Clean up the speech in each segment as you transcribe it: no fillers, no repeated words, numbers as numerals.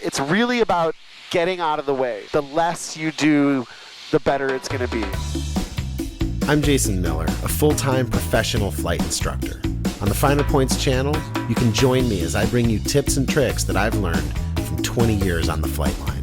It's really about getting out of the way. The less you do, the better it's going to be. I'm Jason Miller, a full-time professional flight instructor. On the Finer Points channel, you can join me as I bring you tips and tricks that I've learned from 20 years on the flight line.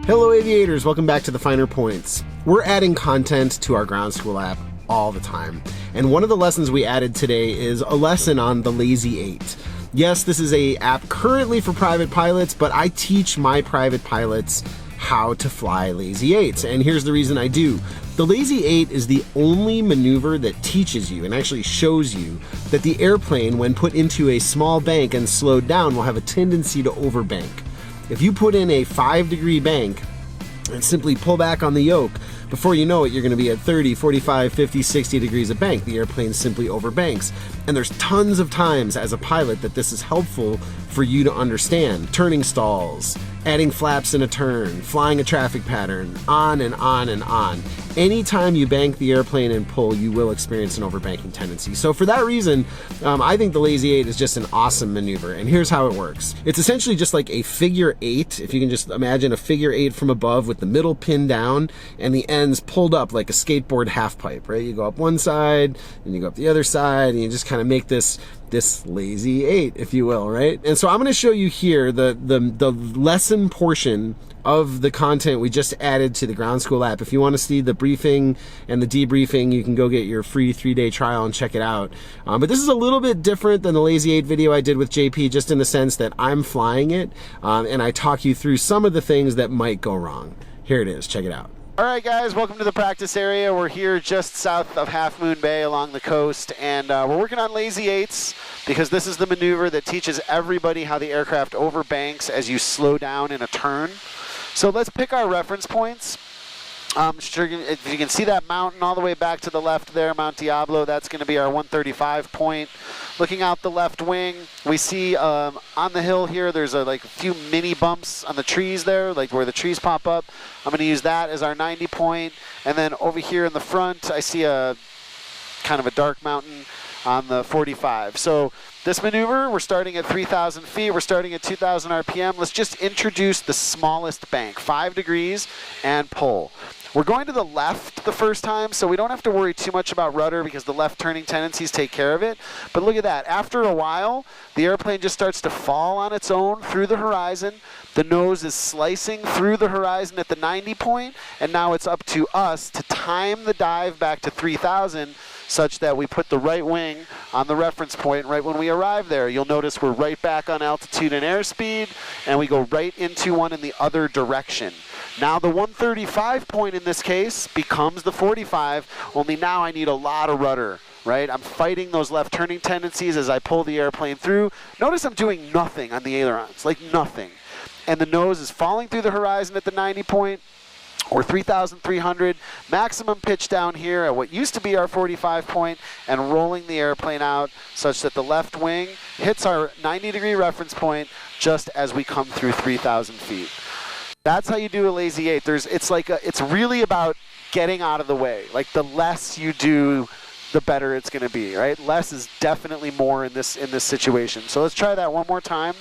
Hello aviators, welcome back to the Finer Points. We're adding content to our ground school app all the time. And one of the lessons we added today is a lesson on the Lazy 8. Yes, this is an app currently for private pilots, but I teach my private pilots how to fly Lazy 8s. And here's the reason I do. The Lazy 8 is the only maneuver that teaches you and actually shows you that the airplane, when put into a small bank and slowed down, will have a tendency to overbank. If you put in a 5-degree bank and simply pull back on the yoke, before you know it, you're going to be at 30, 45, 50, 60 degrees of bank. The airplane simply overbanks. And there's tons of times as a pilot that this is helpful for you to understand. Turning stalls, adding flaps in a turn, flying a traffic pattern, on and on and on. Anytime you bank the airplane and pull, you will experience an overbanking tendency. So for that reason, I think the Lazy 8 is just an awesome maneuver. And here's how it works. It's essentially just like a figure 8. If you can just imagine a figure 8 from above with the middle pinned down and the ends pulled up like a skateboard half pipe, right? You go up one side and you go up the other side and you just kind of make this Lazy 8, if you will, right? And so I'm going to show you here the lesson portion of the content we just added to the ground school app. If you want to see the briefing and the debriefing, you can go get your free 3-day trial and check it out. But this is a little bit different than the Lazy 8 video I did with JP, just in the sense that I'm flying it, and I talk you through some of the things that might go wrong. Here it is, check it out. All right, guys, welcome to the practice area. We're here just south of Half Moon Bay along the coast, and we're working on Lazy 8s because this is the maneuver that teaches everybody how the aircraft overbanks as you slow down in a turn. So let's pick our reference points. If you can see that mountain all the way back to the left there, Mount Diablo, that's going to be our 135 point. Looking out the left wing, we see on the hill here, there's like a few mini bumps on the trees there, like where the trees pop up. I'm going to use that as our 90 point. And then over here in the front, I see a kind of a dark mountain on the 45. So this maneuver, we're starting at 3,000 feet. We're starting at 2,000 RPM. Let's just introduce the smallest bank, 5 degrees, and pull. We're going to the left the first time, so we don't have to worry too much about rudder because the left turning tendencies take care of it. But look at that. After a while, the airplane just starts to fall on its own through the horizon. The nose is slicing through the horizon at the 90 point, and now it's up to us to time the dive back to 3,000 such that we put the right wing on the reference point right when we arrive there. You'll notice we're right back on altitude and airspeed, and we go right into one in the other direction. Now the 135 point in this case becomes the 45, only now I need a lot of rudder, right? I'm fighting those left turning tendencies as I pull the airplane through. Notice I'm doing nothing on the ailerons, like nothing. And the nose is falling through the horizon at the 90 point, or 3,300, maximum pitch down here at what used to be our 45 point, and rolling the airplane out such that the left wing hits our 90-degree reference point just as we come through 3,000 feet. That's how you do a Lazy 8. It's really about getting out of the way. Like the less you do, the better it's going to be, right? Less is definitely more in this situation. So let's try that one more time.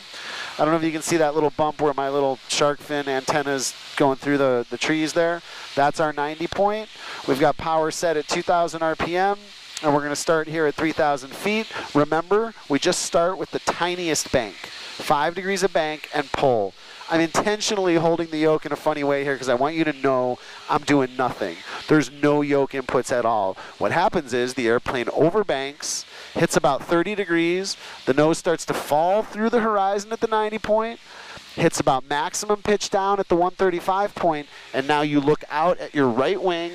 I don't know if you can see that little bump where my little shark fin antenna is going through the trees there. That's our 90 point. We've got power set at 2,000 RPM, and we're going to start here at 3,000 feet. Remember, we just start with the tiniest bank, 5 degrees of bank, and pull. I'm intentionally holding the yoke in a funny way here because I want you to know I'm doing nothing. There's no yoke inputs at all. What happens is the airplane overbanks, hits about 30 degrees, the nose starts to fall through the horizon at the 90 point, hits about maximum pitch down at the 135 point, and now you look out at your right wing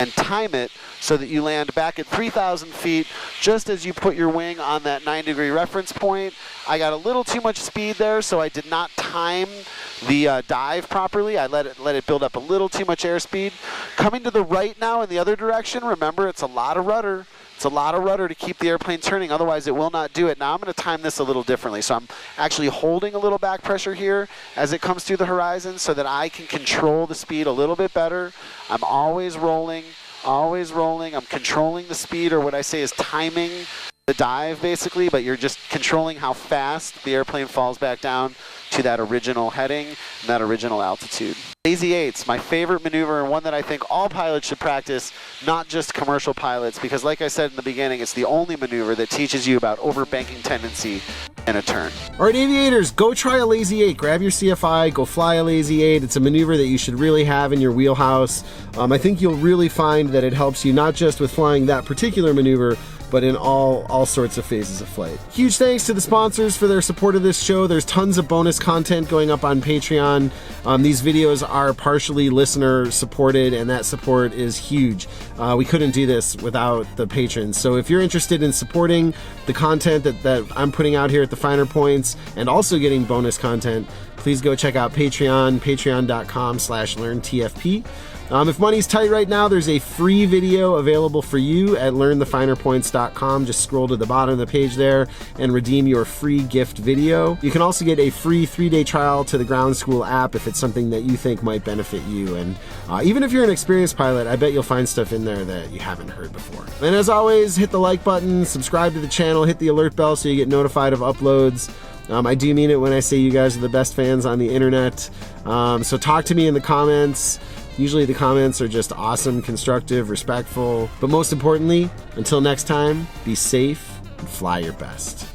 and time it so that you land back at 3,000 feet just as you put your wing on that 9-degree reference point. I got a little too much speed there, so I did not time the dive properly. I let it build up a little too much airspeed. Coming to the right now in the other direction, remember it's a lot of rudder. It's a lot of rudder to keep the airplane turning, otherwise it will not do it. Now I'm going to time this a little differently. So I'm actually holding a little back pressure here as it comes through the horizon so that I can control the speed a little bit better. I'm always rolling. Always rolling. I'm controlling the speed, or what I say is timing the dive basically, but you're just controlling how fast the airplane falls back down to that original heading and that original altitude. Lazy eights, my favorite maneuver, and one that I think all pilots should practice, not just commercial pilots, because like I said in the beginning, it's the only maneuver that teaches you about overbanking tendency in a turn. All right, aviators, go try a lazy 8. Grab your CFI, go fly a lazy 8. It's a maneuver that you should really have in your wheelhouse. I think you'll really find that it helps you not just with flying that particular maneuver, but in all sorts of phases of flight. Huge thanks to the sponsors for their support of this show. There's tons of bonus content going up on Patreon. These videos are partially listener supported, and that support is huge. We couldn't do this without the patrons. So if you're interested in supporting the content that I'm putting out here at the Finer Points, and also getting bonus content, please go check out Patreon, patreon.com/learntfp. If money's tight right now, there's a free video available for you at learnthefinerpoints.com. Just scroll to the bottom of the page there and redeem your free gift video. You can also get a free 3-day trial to the Ground School app if it's something that you think might benefit you. And even if you're an experienced pilot, I bet you'll find stuff in there that you haven't heard before. And as always, hit the like button, subscribe to the channel, hit the alert bell so you get notified of uploads. I do mean it when I say you guys are the best fans on the internet. So talk to me in the comments. Usually the comments are just awesome, constructive, respectful. But most importantly, until next time, be safe and fly your best.